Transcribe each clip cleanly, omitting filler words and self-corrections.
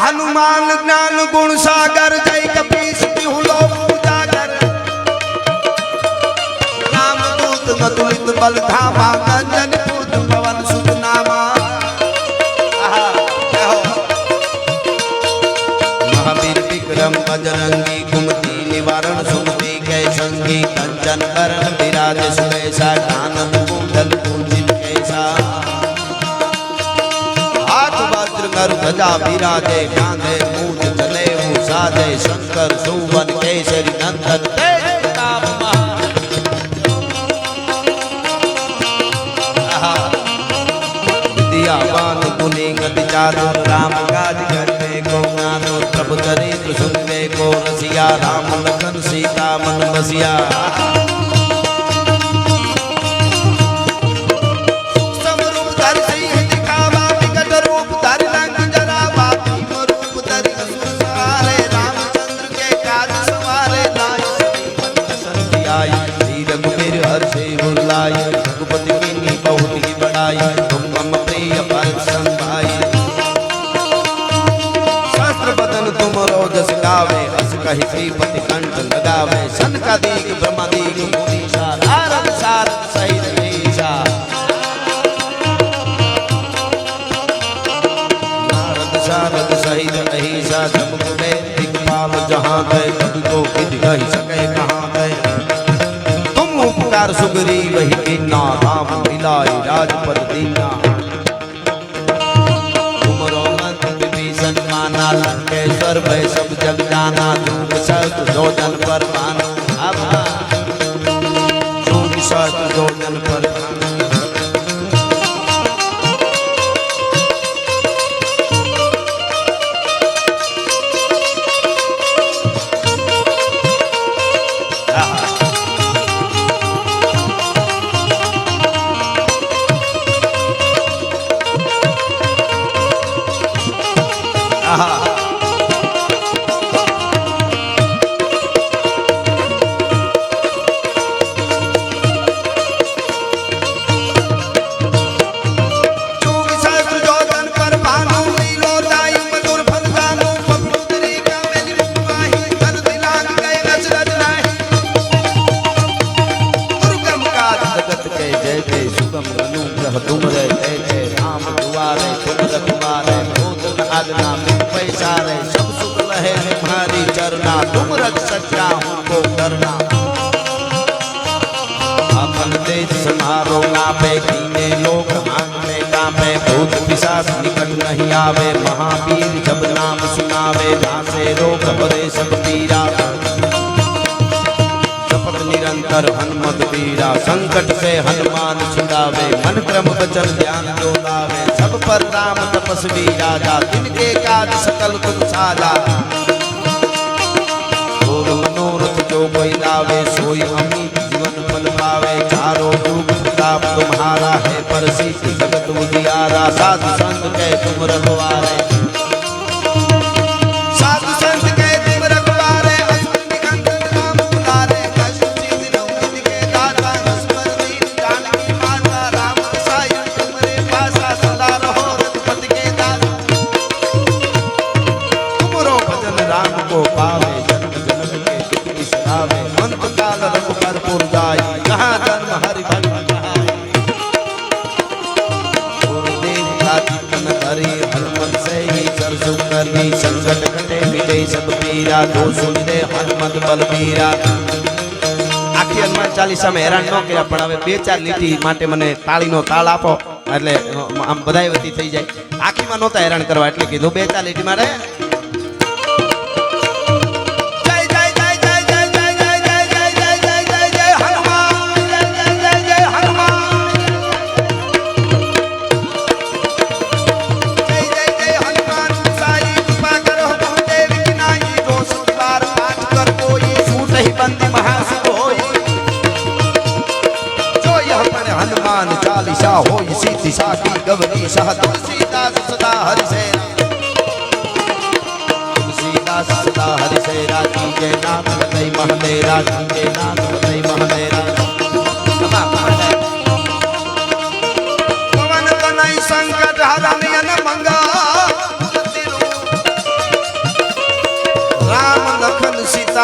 हनुमान ज्ञान गुण सागर जय कपीस तिहु लोक उजागर रामदूत मधुलित बल धामा अंजन पुत्र पवन सुत नामा महावीर विक्रम बजरंगी कुमति निवारण सुमति कै संगी कंचन करण विराज सुबैसा कानन कुंडल कुंजित कैसा हाथ वज्र कर ध्वजा विराजे कांधे मूंज चले साजे शंकर सुवन केसरी नंदन तेज प्रताप विद्यावान गुणी गति चातुर राम काज करते को ज्ञानो प्रभु चरित्र सुनते को रसिया राम लखन सीता मन बसिया रघुपति की बहुत ही बड़ाई तुम मम प्रिय भरत सन भाई सहस्त्र बदन तुम रोजस गावे अस कहि श्रीपति कंठ लगावे सनकादिक ब्रह्मादिक मुनीषा नारद सारद सहित ईशा नारद सारद सहित अहिसा जब कुबेर दिक्पाल जहाँ गए कभी को विधि कहि सके कहाँ गए उपकार सुगरी वही कीना राम मिलाए राजपद दीना तुमरो मंत्र विभीषण माना लंकेश्वर भय सब जग जाना दूर सहस्त्र जोजन पर मानो दूर सहस्त्र जोजन पर निकट नहीं आवे महावीर जब नाम सुनावे नासे रोग बरे सब पीरा जपत निरंतर हनुमत वीरा संकट से हनुमान छुड़ावे मन क्रम वचन ध्यान जो लावे सब पर राम तपस्वी राजा जिनके काज सकल तुम साजा और मनोरथ जो कोई लावे सोई अमित जीवन फल पावे चारों युग प्रताप तुम्हारा है परसिद्ध जगत उजियारा साधु संत के तुम रखवारे साधु संत के तुम रखवारे असुर निकंदन नाम दुलारे कष्ट चीत नौमित के दाता नस्पर दीन जानकी माता राम सायं तुम्हारे पासा सदा रहो रघुपति के दाता तुमरो भजन राम को पावे जन्म जन्म के दुख बिसरावे अंत काल रघुबर पुर जाई जहाँ जन्म हरि भक्त हनुमत से ही सरसु करनी संकट कटे मिटे सब पीरा दो सुन दे हनुमत बलबीरा આખી હનુમાન ચાલીસામાં હેરાન ન કર્યા પણ હવે બે ચાર લીટી માટે મને તાળીનો તાળ આપો એટલે આમ બધાય વતી થઈ જાય આખીમાં નહોતા હેરાન કરવા એટલે કીધું બે ચાર લીટી મારે होई सीधी साकी गवरी सह तुलसीदास सदा हरि सेना तुलसीदास सदा हरि सेना कीजे नाम बतई महदेरा कीजे नाम बतई महदेरा पवन कनई संकट हरण मन मंगा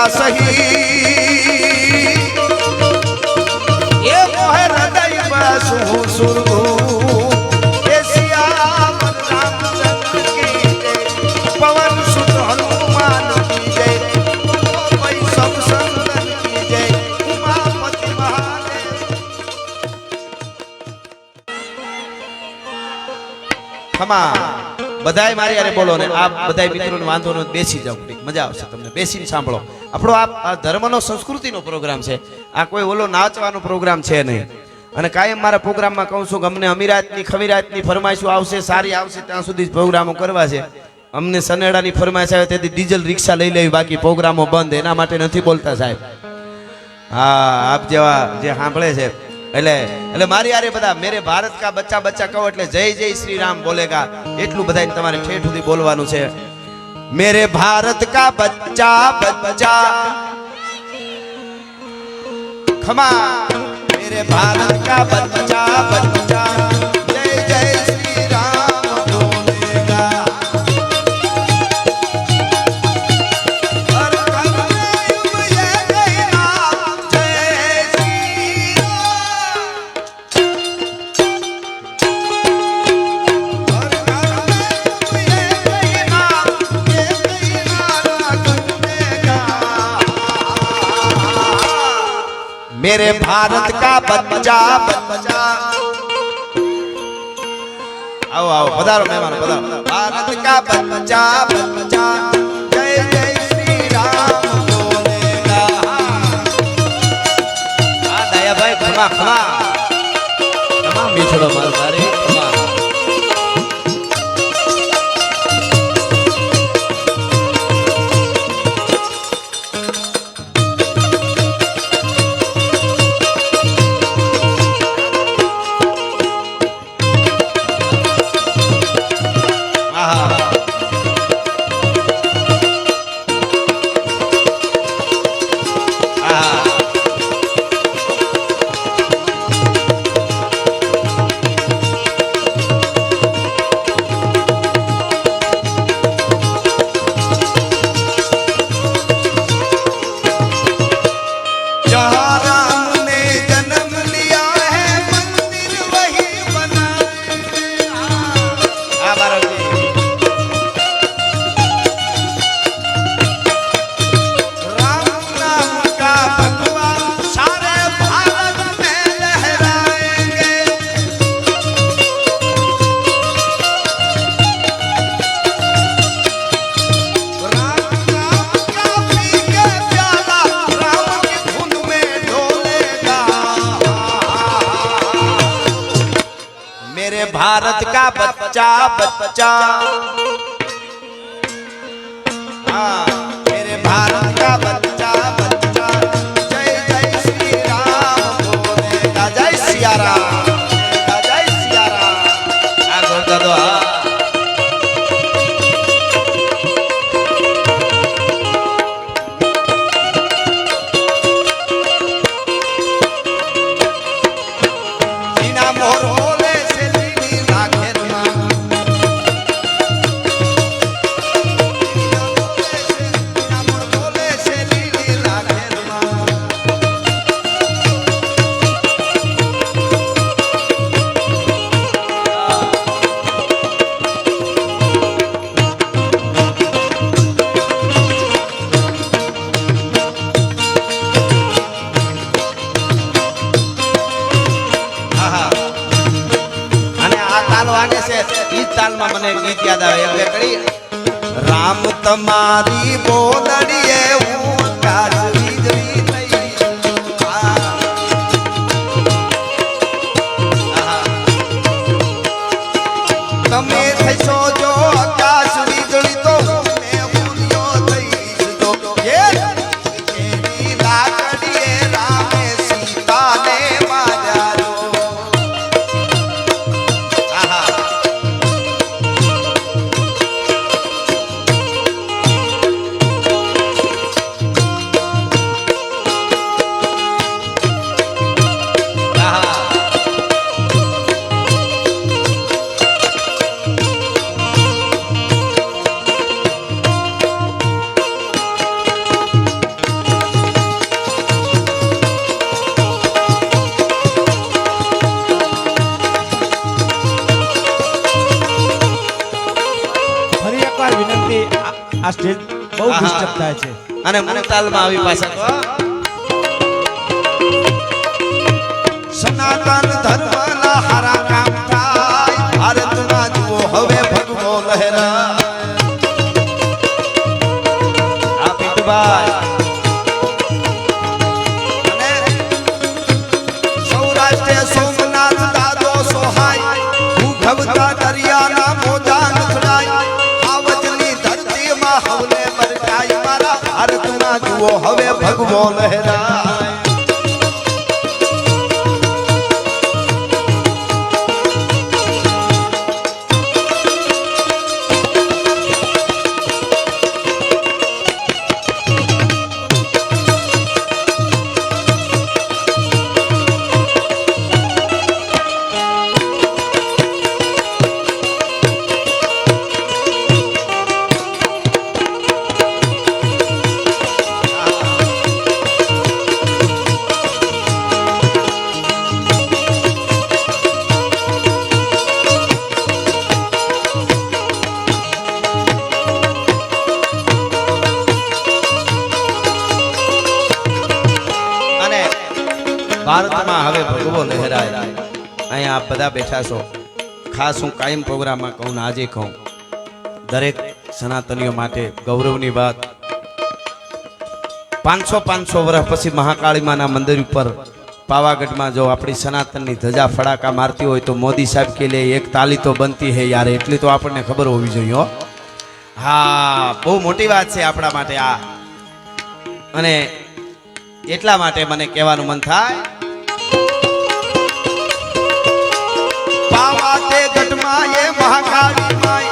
સહી એ મોહે હૃદય બસું સુરગુ એ સિયાવર રામચંદ્ર કી જય પવન સુત હનુમાન કી જય ભાઈ સબ સંતન કી જય ઉમાપતિ મહાદેવ ખમા બધાય મારી યારે બોલો ને આપ બધાય મિત્રોને વાંધો ન બેસી જાવ મજા આવશે તમને બેસીને સાંભળો આપણો આ ધર્મનો સંસ્કૃતિનો પ્રોગ્રામ છે આ કોઈ ઓલો નાચવાનો પ્રોગ્રામ છે નહીં અને કાયમ મારા પ્રોગ્રામમાં કહું છું કે અમને અમીરાતની ખમીરાતની ફરમાઈશો આવશે સારી આવશે ત્યાં સુધી જ પ્રોગ્રામો કરવા છે અમને સનેડાની ફરમાઈશ આવે તેથી ડીઝલ રિક્ષા લઈ લેવી બાકી પ્રોગ્રામો બંધ એના માટે નથી બોલતા સાહેબ હા આપ જેવા જે સાંભળે છે એટલે મારી યારે બધા મેરે ભારત કા બચ્ચા બચ્ચા કહો એટલે જય જય શ્રી રામ બોલેગા એટલું બધાને તમારે ઠેઠ સુધી બોલવાનું છે मेरे भारत का बच्चा बच्चा खमा मेरे भारत का बच्चा बच्चा जय जय श्री राम बोलेगा हर कलयुग ये कहना जय श्री मेरे भारत का बच्चा बच्चा आओ आओ पधारो मेहमान पधारो भारत का बच्चा बच्चा जय जय श्री राम बोलेगा आ दया भाई खमा खमा खमा मीठड़ो माल सारे खमा भारत का बच्चा बच्चा हाँ मेरे भारत का बच्चा बच्चा जय जय श्री राम बोलेगा जय सिया राम जय सिया राम बोलता दो सीना मोर बोले से મને ગીત યાદ આવે કડી રામ તમારી બોલડીએ હું કાજ વીજળી થઈ તમે થઈશો જો આકાશ વીજળી તો મેં ભૂલ્યો થઈશ તો એની લાકડીએ રામે સીતાને માર્યા આ સ્ટેજ બહુ આહા. ડિસ્ટર્બ થાય છે. અને મૂળ તાલમાં આવી પાછા તો સનાતન ધર્મના હારા કામ થાય ભારતમાં જુઓ હવે ભગવો લહેરાય આ પીઠભાઈ અને સૌરાષ્ટ્રે સોમનાથ દાદો સોહાય ભૂગવતા દરિયાના મોજા નથડાય આવજની ધરતીમાં હવલે બરકાય મારા ભારતમાં જુઓ હવે ભગવો લહેરાય ભારતમાં હવે ભગવો લહેરાય અહીંયા આપ બધા બેઠા છો ખાસ હું કાયમ પ્રોગ્રામમાં કહું ને આજે કહું દરેક સનાતનીઓ માટે ગૌરવની વાત 500 વર્ષ પછી મહાકાળીમાના મંદિર ઉપર પાવાગઢમાં જો આપણી સનાતનની ધજા ફડાકા મારતી હોય તો મોદી સાહેબ કે લે એક તાલી તો બનતી હે યાર એટલી તો આપણને ખબર હોવી જોઈએ હો હા બહુ મોટી વાત છે આપણા માટે આ અને એટલા માટે મને કહેવાનું મન થાય પાવાતે ગઢમાં એ મહાકાળી માય